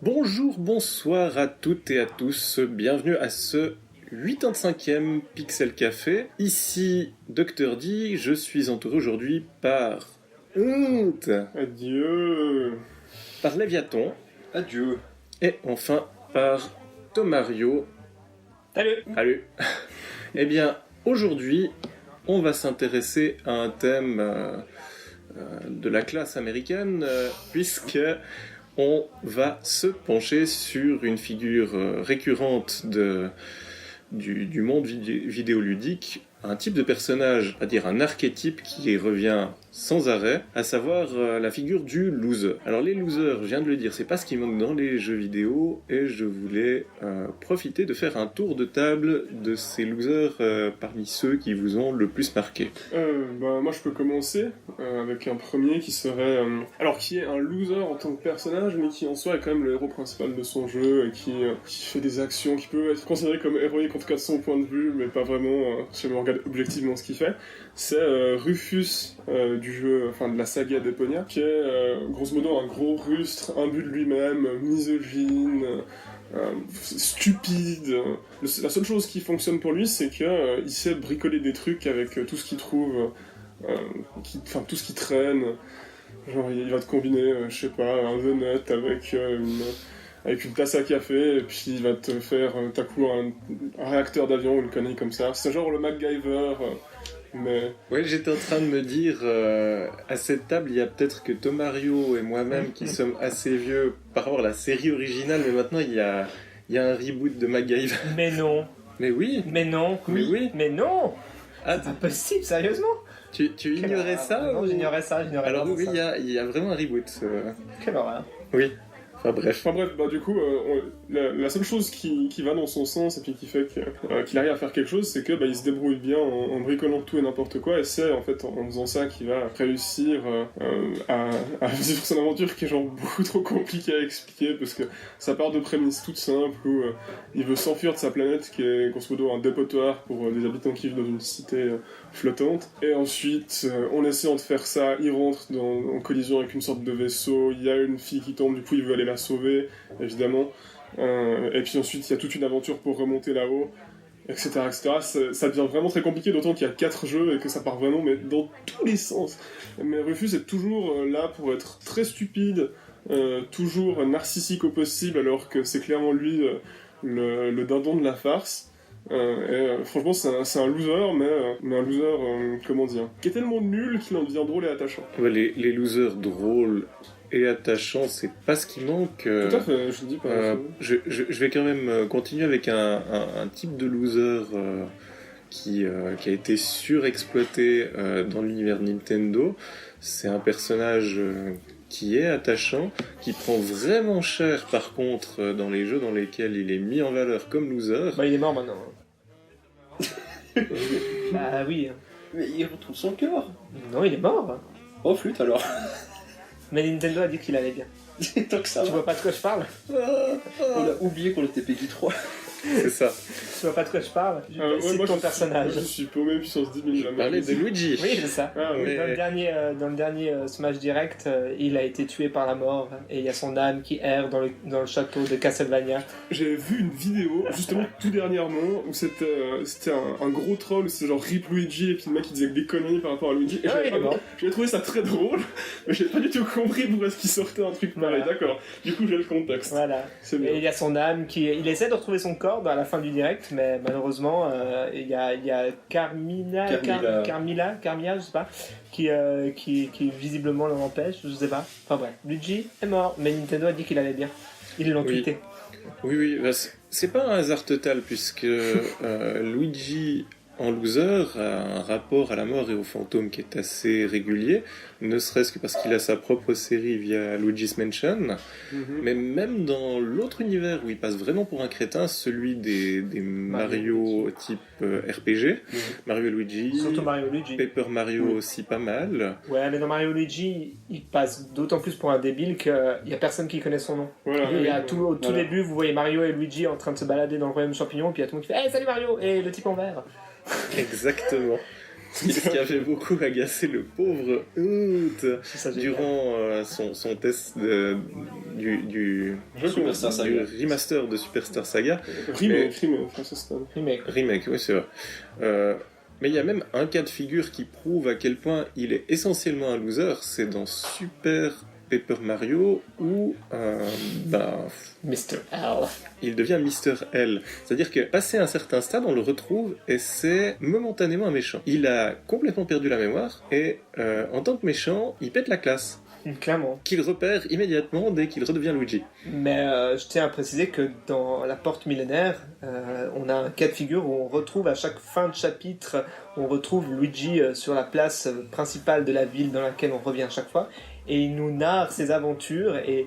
Bonjour, bonsoir à toutes et à tous, bienvenue à ce 85e Pixel Café. Ici Dr D, je suis entouré aujourd'hui par Honte, Adieu. par Léviaton, Adieu. et enfin par Tomario. Salut. Salut. Eh bien, aujourd'hui, on va s'intéresser à un thème de la classe américaine, puisque on va se pencher sur une figure récurrente du monde vidéoludique, un type de personnage, à dire un archétype qui revient sans arrêt, à savoir la figure du loser. Alors les losers, je viens de le dire, c'est pas ce qui manque dans les jeux vidéo, et je voulais profiter de faire un tour de table de ces losers parmi ceux qui vous ont le plus marqué. Moi je peux commencer avec un premier qui serait... alors qui est un loser en tant que personnage, mais qui en soi est quand même le héros principal de son jeu, et qui fait des actions qui peuvent être considérées comme héroïques en tout cas de son point de vue, mais pas vraiment si on regarde objectivement ce qu'il fait. C'est Rufus du jeu, enfin de la saga d'Eponia, qui est grosso modo un gros rustre, imbu de lui-même, misogyne, stupide. La seule chose qui fonctionne pour lui, c'est que il sait bricoler des trucs avec tout ce qu'il trouve, tout ce qui traîne. Genre il va te combiner, je sais pas, un donut avec une tasse à café, et puis il va te faire ta coup un réacteur d'avion ou une connerie comme ça. C'est genre le MacGyver, mais... Ouais, j'étais en train de me dire, à cette table, il y a peut-être que Tomario et moi-même qui sommes assez vieux par rapport à la série originale, mais maintenant il y a un reboot de MacGyver. Mais non. Mais oui. Mais non. Mais oui. Mais non. Ah, C'est impossible, sérieusement. tu ignorais ça Non, ou... j'ignorais ça. Alors oui, ça. il y a vraiment un reboot. Quelle horreur. Oui. Enfin bref. Du coup, la seule chose qui va dans son sens et puis qui fait qu'il arrive à faire quelque chose, c'est que il se débrouille bien en bricolant tout et n'importe quoi, et c'est en fait en faisant ça qu'il va réussir à vivre son aventure, qui est genre beaucoup trop compliquée à expliquer, parce que ça part de prémices toutes simples où il veut s'enfuir de sa planète, qui est grosso modo un dépotoir pour des habitants qui vivent dans une cité flottante, et ensuite en essayant de faire ça, il rentre en collision avec une sorte de vaisseau, il y a une fille qui tombe, du coup il veut aller la sauver, évidemment, et puis ensuite il y a toute une aventure pour remonter là-haut, etc. Ça devient vraiment très compliqué, d'autant qu'il y a 4 jeux et que ça part vraiment mais dans tous les sens. Mais Rufus est toujours là pour être très stupide, toujours narcissique au possible, alors que c'est clairement lui le dindon de la farce. Franchement c'est un loser, mais un loser, comment dire, qui est tellement nul qu'il en devient drôle et attachant. Ouais, les losers drôles et attachants, c'est pas ce qui manque. Tout à fait, je dis pas. Je vais quand même continuer avec un type de loser qui a été surexploité dans l'univers Nintendo. C'est un personnage qui est attachant, qui prend vraiment cher par contre dans les jeux dans lesquels il est mis en valeur comme loser. Il est mort maintenant. Bah oui. Mais il retrouve son cœur. Non, il est mort. Oh, flûte alors. Mais Nintendo a dit qu'il allait bien. Tant que ça Tu va. vois pas de quoi je parle? On a oublié qu'on était Peggy 3. C'est ça. Tu vois pas de quoi je parle? C'est Moi, ton je personnage. suis paumé puissance 10 000 jamais. Parler de Luigi. Oui, c'est ça. Ah, Mais- Dans le dernier Smash Direct, il a été tué par la mort, et il y a son âme qui erre dans le château de Castlevania. J'ai vu une vidéo, justement tout dernièrement, où c'était un gros troll, où c'était genre Rip Luigi, et puis le mec il disait des conneries par rapport à Luigi, et Ah, il est mort. j'avais trouvé ça très drôle, mais j'ai pas du tout compris pourquoi est-ce qu'il sortait un truc pareil, Voilà. d'accord. Du coup j'ai le contexte. Voilà. C'est Et bien. il y a son âme il essaie de retrouver son corps à la fin du direct, mais malheureusement, il y a Carmilla, je sais pas, qui visiblement l'empêche, je sais pas. Enfin bref, Luigi est mort, mais Nintendo a dit qu'il allait bien. Ils l'ont Oui. quitté. Oui, bah, c'est pas un hasard total, puisque Luigi en loser a un rapport à la mort et aux fantômes qui est assez régulier, ne serait-ce que parce qu'il a sa propre série via Luigi's Mansion, mais même dans l'autre univers où il passe vraiment pour un crétin, celui des Mario type RPG, Mario et Luigi, Surtout Mario Luigi. Paper Mario aussi pas mal. Ouais, mais dans Mario Luigi, il passe d'autant plus pour un débile qu'il y a personne qui connaît son nom. Voilà. Et au tout Voilà. début, vous voyez Mario et Luigi en train de se balader dans le royaume champignon, puis il y a tout le monde qui fait « Hey, salut Mario !» et le type en vert. Exactement. Ce qui avait beaucoup agacé le pauvre Hoot Ça, génial. durant son test du Superstar Saga. remaster de Superstar Saga. Remake, Remake. Oui, c'est vrai. Mais il y a même un cas de figure qui prouve à quel point il est essentiellement un loser, c'est dans Super Paper Mario où Mr. L. il devient Mr. L. C'est-à-dire que passé un certain stade, on le retrouve et c'est momentanément un méchant. Il a complètement perdu la mémoire et en tant que méchant, il pète la classe. Clairement. Qu'il repère immédiatement dès qu'il redevient Luigi. Mais je tiens à préciser que dans la porte millénaire, on a un cas de figure où on retrouve à chaque fin de chapitre, on retrouve Luigi sur la place principale de la ville dans laquelle on revient à chaque fois, et il nous narre ses aventures, et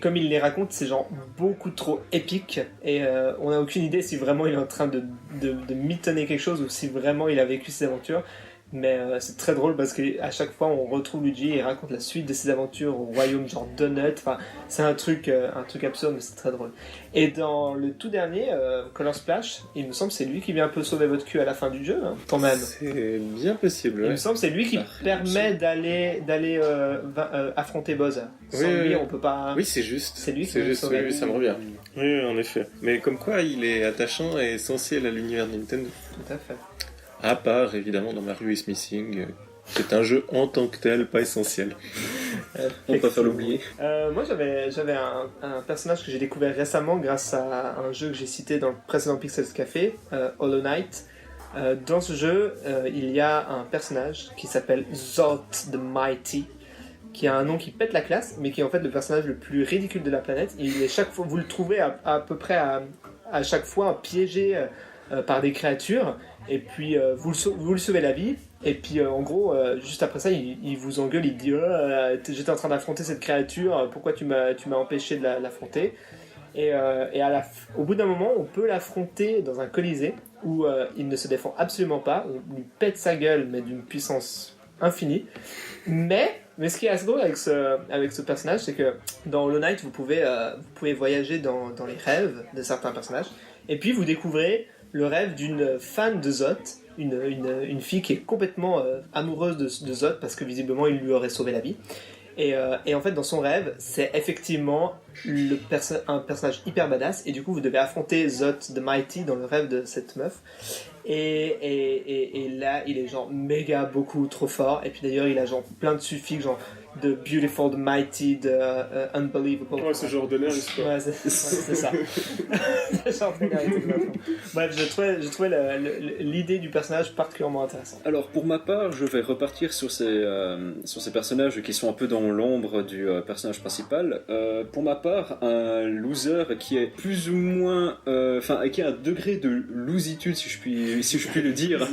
comme il les raconte, c'est genre beaucoup trop épique, et on n'a aucune idée si vraiment il est en train de mitonner quelque chose ou si vraiment il a vécu ses aventures. Mais c'est très drôle parce qu'à chaque fois on retrouve Luigi et il raconte la suite de ses aventures au royaume genre Donut. Enfin, c'est un truc absurde, mais c'est très drôle. Et dans le tout dernier, Color Splash, il me semble que c'est lui qui vient un peu sauver votre cul à la fin du jeu, hein, quand même. C'est bien possible. Il Ouais. me semble que c'est lui qui permet d'aller affronter Bowser. Sans lui, on peut pas. Oui, c'est juste. C'est lui qui C'est nous juste, sauve. oui, ça me revient. Oui, en effet. Mais comme quoi, il est attachant et essentiel à l'univers Nintendo. Tout à fait. À part, évidemment, dans Mario is Missing, c'est un jeu en tant que tel, pas essentiel. On peut pas faire l'oublier. Moi j'avais un personnage que j'ai découvert récemment grâce à un jeu que j'ai cité dans le précédent Pixels Café, Hollow Knight. Dans ce jeu, il y a un personnage qui s'appelle Zot the Mighty, qui a un nom qui pète la classe, mais qui est en fait le personnage le plus ridicule de la planète. Il est chaque fois, vous le trouvez à peu près à chaque fois piégé par des créatures, et puis vous lui sauvez la vie. Et puis en gros, juste après ça, il vous engueule, il dit j'étais en train d'affronter cette créature, pourquoi tu m'as empêché de l'affronter. Et au bout d'un moment, on peut l'affronter dans un colisée où il ne se défend absolument pas, on lui pète sa gueule, mais d'une puissance infinie. Mais ce qui est assez drôle avec ce personnage, c'est que dans Hollow Knight, vous pouvez voyager dans les rêves de certains personnages, et puis vous découvrez le rêve d'une fan de Zot, une fille qui est complètement amoureuse de Zot parce que visiblement il lui aurait sauvé la vie. Et en fait, dans son rêve, c'est effectivement un personnage hyper badass, et du coup vous devez affronter Zot the Mighty dans le rêve de cette meuf. Et là, il est genre méga beaucoup trop fort, et puis d'ailleurs il a genre plein de suffixes, genre de beautiful, de mighty, de unbelievable. Ouais, c'est genre Daenerys, quoi. Ouais, c'est ça. Genre Daenerys, exactement. Bref, je trouvais l'idée du personnage particulièrement intéressante. Alors pour ma part, je vais repartir sur ces personnages qui sont un peu dans l'ombre du personnage principal. Pour ma part, un loser qui est plus ou moins, qui a un degré de lositude, si je puis le dire,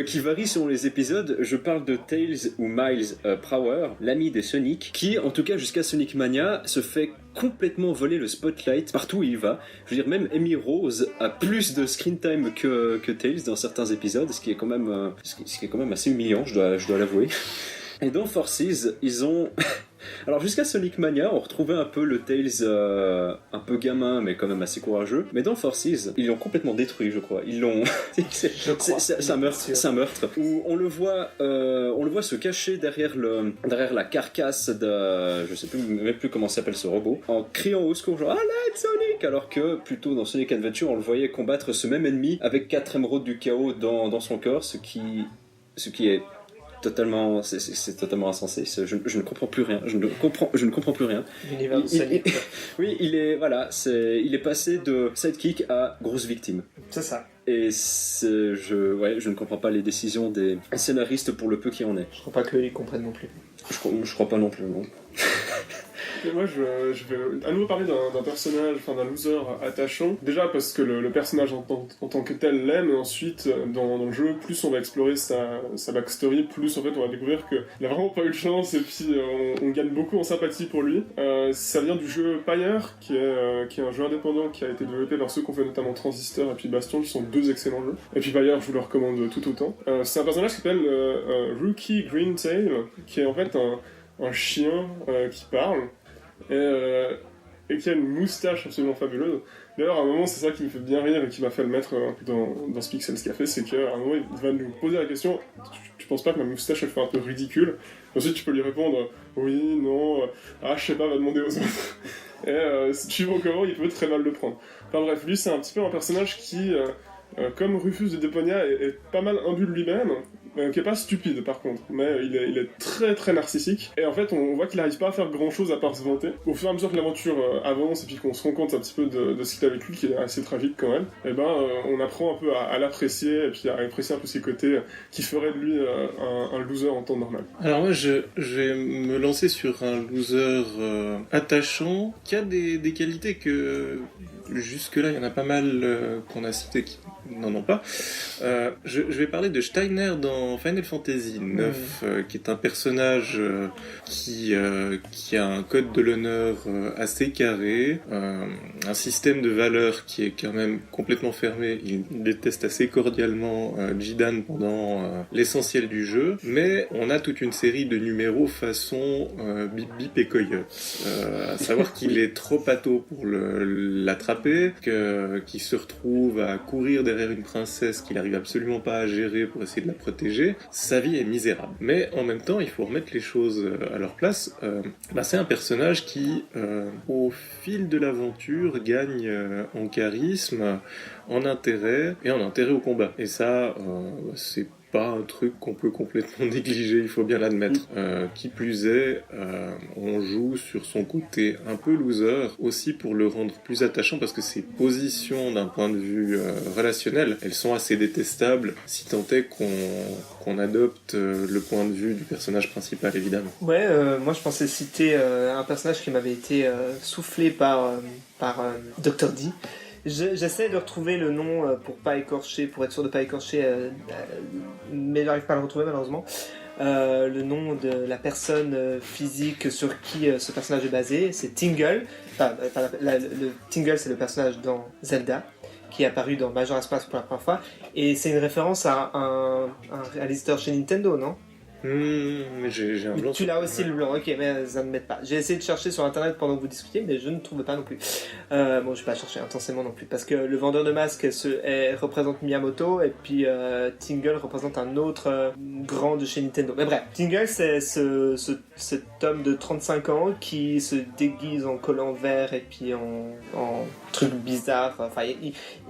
qui varie selon les épisodes. Je parle de Tails ou Miles Prower, l'ami des Sonic, qui, en tout cas jusqu'à Sonic Mania, se fait complètement voler le spotlight partout où il va. Je veux dire, même Amy Rose a plus de screen time que Tails dans certains épisodes, ce qui est quand même assez humiliant, je dois l'avouer. Et dans Forces, ils ont... Alors jusqu'à Sonic Mania, on retrouvait un peu le Tails un peu gamin, mais quand même assez courageux. Mais dans Forces, ils l'ont complètement détruit, je crois. Ils l'ont... c'est un meurtre. Où on le voit se cacher derrière la carcasse de... Je sais même plus comment s'appelle ce robot, en criant au secours, genre « Ah là, Sonic !» Alors que, plutôt dans Sonic Adventure, on le voyait combattre ce même ennemi avec 4 émeraudes du chaos dans son corps, ce qui est... totalement, c'est totalement insensé. Je ne comprends plus rien. Je ne comprends plus rien. L'univers de Sonic. Oui, il est passé de sidekick à grosse victime. C'est ça. Et je ne comprends pas les décisions des scénaristes pour le peu qu'il y en ait. Je crois pas qu'ils comprennent non plus. Je crois pas non plus, non. Et moi, je vais à nouveau parler d'un personnage, enfin d'un loser attachant. Déjà parce que le personnage en tant que tel l'aime, et ensuite, dans le jeu, plus on va explorer sa backstory, plus en fait on va découvrir qu'il a vraiment pas eu de chance, et puis on gagne beaucoup en sympathie pour lui. Ça vient du jeu Pyre, qui est un jeu indépendant qui a été développé par ceux qui ont fait notamment Transistor et puis Bastion, qui sont 2 excellents jeux. Et puis Pyre, je vous le recommande tout autant. C'est un personnage qui s'appelle Rookie Greentail, qui est en fait un chien qui parle. Et et qui a une moustache absolument fabuleuse. D'ailleurs, à un moment, c'est ça qui me fait bien rire et qui m'a fait le mettre dans ce Pixels Café, c'est qu'à un moment, il va nous poser la question, tu penses pas que ma moustache, elle fait un peu ridicule? Ensuite, tu peux lui répondre, oui, non, je sais pas, va demander aux autres. Et suivant comment, il peut très mal le prendre. Enfin bref, lui, c'est un petit peu un personnage qui, comme Rufus de Deponia, est pas mal imbu de lui-même, qui est pas stupide par contre, mais il est très très narcissique, et en fait on voit qu'il n'arrive pas à faire grand chose à part se vanter. Au fur et à mesure que l'aventure avance et puis qu'on se rend compte un petit peu de ce qu'il a vécu, qui est assez tragique quand même, et on apprend un peu à l'apprécier et puis à apprécier un peu ses côtés qui feraient de lui un loser en temps normal. Alors moi je vais me lancer sur un loser attachant qui a des qualités que jusque-là il y en a pas mal qu'on a cité qui n'en ont pas. Je vais parler de Steiner dans Final Fantasy IX, qui est un personnage qui a un code de l'honneur assez carré, un système de valeurs qui est quand même complètement fermé. Il déteste assez cordialement Jidan pendant l'essentiel du jeu, mais on a toute une série de numéros façon Bip Bip et Coyote. À savoir qu'il est trop pâteau pour l'attraper, qu'il se retrouve à courir derrière une princesse qu'il arrive absolument pas à gérer pour essayer de la protéger. Sa vie est misérable. Mais en même temps, il faut remettre les choses à leur place. C'est un personnage qui, au fil de l'aventure, gagne en charisme, en intérêt et en intérêt au combat. Et ça, c'est pas un truc qu'on peut complètement négliger, il faut bien l'admettre. Qui plus est, on joue sur son côté un peu loser, aussi pour le rendre plus attachant, parce que ses positions d'un point de vue relationnel, elles sont assez détestables, si tant est qu'on adopte le point de vue du personnage principal, évidemment. Ouais, moi je pensais citer un personnage qui m'avait été soufflé par Dr. D. J'essaie de retrouver le nom pour être sûr de pas écorcher, mais j'arrive pas à le retrouver malheureusement. Le nom de la personne physique sur qui ce personnage est basé, c'est Tingle. Le Tingle, c'est le personnage dans Zelda, qui est apparu dans Majora's Mask pour la première fois, et c'est une référence à un réalisateur chez Nintendo, non? Mais j'ai un blanc. Tu l'as aussi le blanc, ok, mais ça ne m'aide pas. J'ai essayé de chercher sur internet pendant que vous discutiez, mais je ne trouvais pas non plus. Je vais pas chercher intensément non plus, parce que le vendeur de masques représente Miyamoto, et puis Tingle représente un autre grand de chez Nintendo. Mais bref, Tingle, c'est cet homme de 35 ans qui se déguise en collant vert et puis en truc bizarre. Enfin,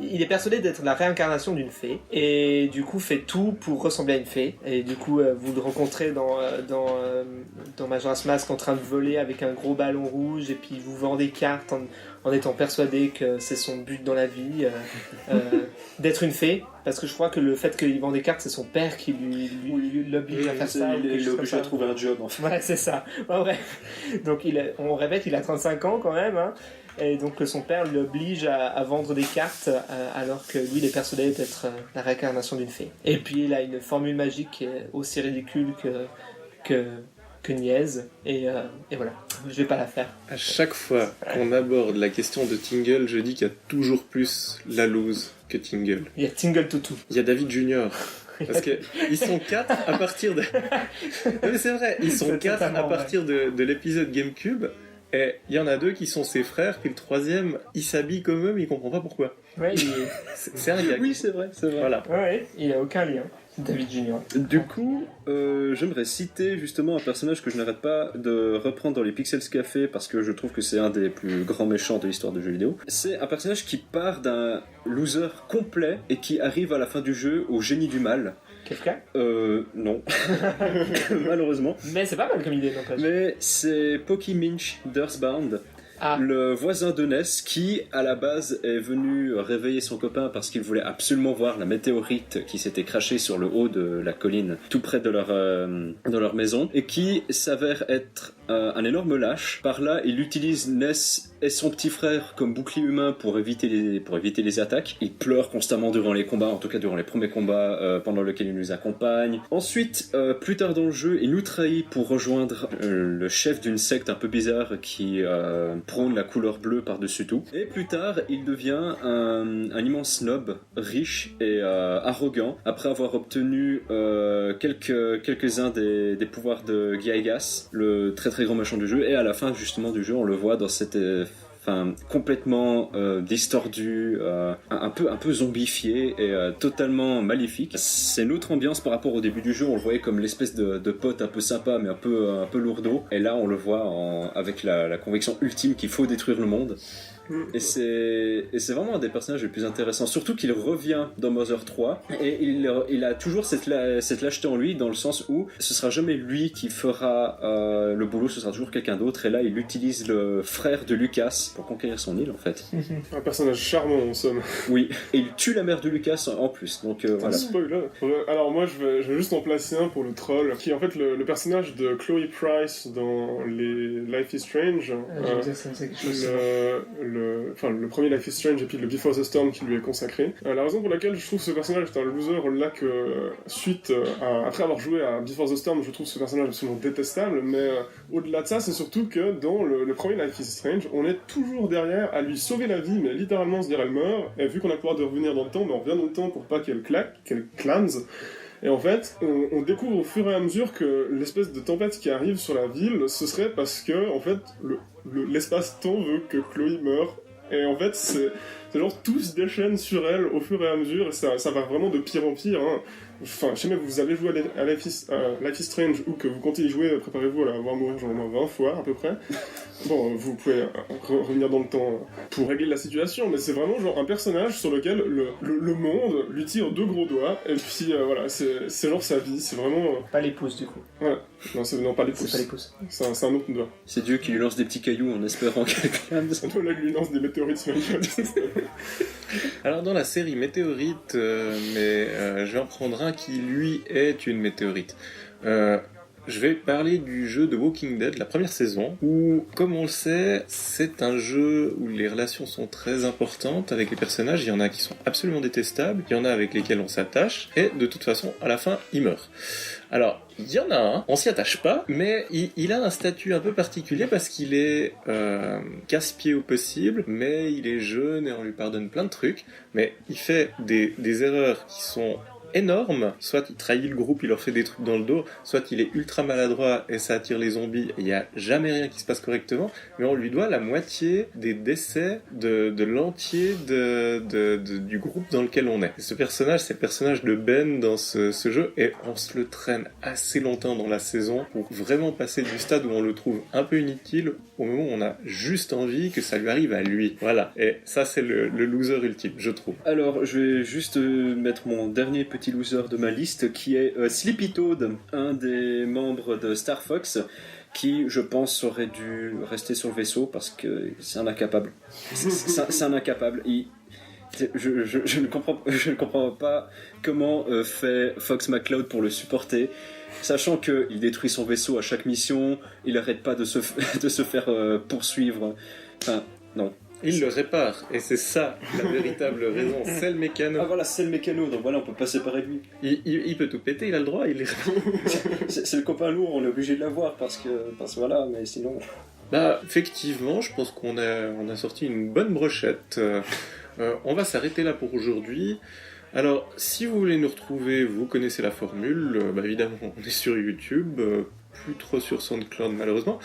il est persuadé d'être la réincarnation d'une fée, et du coup fait tout pour ressembler à une fée. Et du coup, vous le rencontrez dans Majora's Mask en train de voler avec un gros ballon rouge, et puis il vous vend des cartes en étant persuadé que c'est son but dans la vie, d'être une fée, parce que je crois que le fait qu'il vend des cartes, c'est son père qui l'oblige à faire ça. Il l'oblige à trouver un job, en fait. Ouais, c'est ça. Ouais, bref. Donc on répète, il a 35 ans quand même, hein. Et donc son père l'oblige à vendre des cartes alors que lui il est persuadé d'être la réincarnation d'une fée. Et puis il a une formule magique qui est aussi ridicule que niaise, et voilà, je vais pas la faire. À chaque fois qu'on aborde la question de Tingle, je dis qu'il y a toujours plus la loose que Tingle. Il y a Tingle Toutou. Il y a David Junior. Parce que ils sont 4 à partir de... Non, mais c'est vrai, ils sont 4 à partir de l'épisode GameCube. Et il y en a 2 qui sont ses frères, puis le troisième, il s'habille comme eux, mais il comprend pas pourquoi. Ouais, c'est un gag. Oui, c'est vrai. Voilà. Ouais, il a aucun lien. David Junior. Du coup, j'aimerais citer justement un personnage que je n'arrête pas de reprendre dans les Pixels Café parce que je trouve que c'est un des plus grands méchants de l'histoire de jeux vidéo. C'est un personnage qui part d'un loser complet et qui arrive à la fin du jeu au génie du mal. Kefka ? Non. Malheureusement. Mais c'est pas mal comme idée, n'empêche. Mais c'est Poki Minch d'Earthbound. Le voisin de Ness qui, à la base, est venu réveiller son copain parce qu'il voulait absolument voir la météorite qui s'était crachée sur le haut de la colline, tout près de leur maison, et qui s'avère être un énorme lâche. Par là, il utilise Ness et son petit frère comme bouclier humain pour éviter les attaques. Il pleure constamment durant les combats, en tout cas durant les premiers combats pendant lesquels il nous accompagne. Ensuite, plus tard dans le jeu, il nous trahit pour rejoindre le chef d'une secte un peu bizarre qui prône la couleur bleue par-dessus tout. Et plus tard, il devient un immense snob, riche et arrogant, après avoir obtenu quelques-uns des pouvoirs de Gyaigas, le très très grand méchant du jeu. Et à la fin justement du jeu, on le voit dans cette complètement distordu, un peu zombifié et totalement maléfique. C'est une autre ambiance par rapport au début du jeu. On le voyait comme l'espèce de pote un peu sympa mais un peu lourdeau. Et là, on le voit avec la conviction ultime qu'il faut détruire le monde. Et c'est vraiment un des personnages les plus intéressants, surtout qu'il revient dans Mother 3 et il a toujours cette lâcheté en lui, dans le sens où ce sera jamais lui qui fera le boulot, ce sera toujours quelqu'un d'autre. Et là il utilise le frère de Lucas pour conquérir son île en fait. Un personnage charmant en somme. Oui, et il tue la mère de Lucas en plus, donc voilà. Spoiler. Alors moi je vais juste en placer un pour le troll, qui est en fait le personnage de Chloe Price dans les Life is Strange. Le premier Life is Strange et puis le Before the Storm qui lui est consacré. La raison pour laquelle je trouve ce personnage est un loser, là que après avoir joué à Before the Storm, je trouve ce personnage absolument détestable, mais au-delà de ça, c'est surtout que dans le premier Life is Strange, on est toujours derrière à lui sauver la vie, mais littéralement se dire elle meurt, et vu qu'on a le pouvoir de revenir dans le temps, mais on revient dans le temps pour pas qu'elle cleanse. Et en fait, on découvre au fur et à mesure que l'espèce de tempête qui arrive sur la ville, ce serait parce que, en fait, l'espace-temps veut que Chloé meure. Et en fait, c'est genre tout se déchaîne sur elle au fur et à mesure, et ça va vraiment de pire en pire. Hein. Enfin, je sais même que vous avez joué à Life is Strange ou que vous comptez y jouer, préparez-vous à la voir mourir genre 20 fois à peu près. Bon, vous pouvez revenir dans le temps pour régler la situation, mais c'est vraiment genre un personnage sur lequel le monde lui tire 2 gros doigts, et puis voilà, c'est genre sa vie, c'est vraiment... Pas les pouces du coup. Ouais, non, pas les pouces. C'est pas les pouces. C'est un autre doigt. C'est Dieu qui lui lance des petits cailloux en espérant qu'elle cleanse. Là, il lui lance des météorites sur la gueule. Alors dans la série Météorite, je vais en prendre un qui lui est une météorite. Je vais parler du jeu de Walking Dead, la première saison, où, comme on le sait, c'est un jeu où les relations sont très importantes avec les personnages. Il y en a qui sont absolument détestables, il y en a avec lesquels on s'attache, et de toute façon, à la fin, ils meurent. Alors, il y en a un, on s'y attache pas, mais il a un statut un peu particulier parce qu'il est casse-pied au possible, mais il est jeune et on lui pardonne plein de trucs, mais il fait des erreurs qui sont énorme, soit il trahit le groupe, il leur fait des trucs dans le dos, soit il est ultra maladroit et ça attire les zombies et il n'y a jamais rien qui se passe correctement, mais on lui doit la moitié des décès de l'entier du groupe dans lequel on est. Et ce personnage, c'est le personnage de Ben dans ce jeu, et on se le traîne assez longtemps dans la saison pour vraiment passer du stade où on le trouve un peu inutile au moment où on a juste envie que ça lui arrive à lui. Voilà, et ça c'est le loser ultime, je trouve. Alors, je vais juste mettre mon dernier petit loser de ma liste, qui est Sleepy Toad, un des membres de Star Fox, qui, je pense, aurait dû rester sur le vaisseau parce que c'est un incapable. C'est un incapable. Je ne comprends pas comment fait Fox McCloud pour le supporter, sachant qu'il détruit son vaisseau à chaque mission, il n'arrête pas de se faire poursuivre. Enfin, non. Il le répare, et c'est ça la véritable raison, c'est le mécano. Ah voilà, c'est le mécano, donc voilà, on peut pas séparer de lui. Il peut tout péter, il a le droit, il est... c'est le copain lourd, on est obligé de l'avoir, parce que voilà, mais sinon... Bah, effectivement, je pense qu'on a sorti une bonne brochette. On va s'arrêter là pour aujourd'hui. Alors, si vous voulez nous retrouver, vous connaissez la formule, évidemment, on est sur YouTube, plus trop sur SoundCloud malheureusement.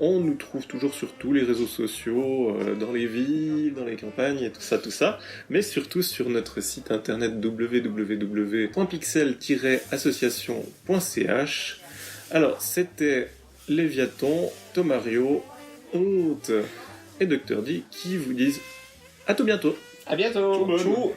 On nous trouve toujours sur tous les réseaux sociaux, dans les villes, dans les campagnes et tout ça, mais surtout sur notre site internet www.pixel-association.ch. Alors, c'était Léviathan, Thomario, Honte et Dr D qui vous disent à tout bientôt. À bientôt. Ciao.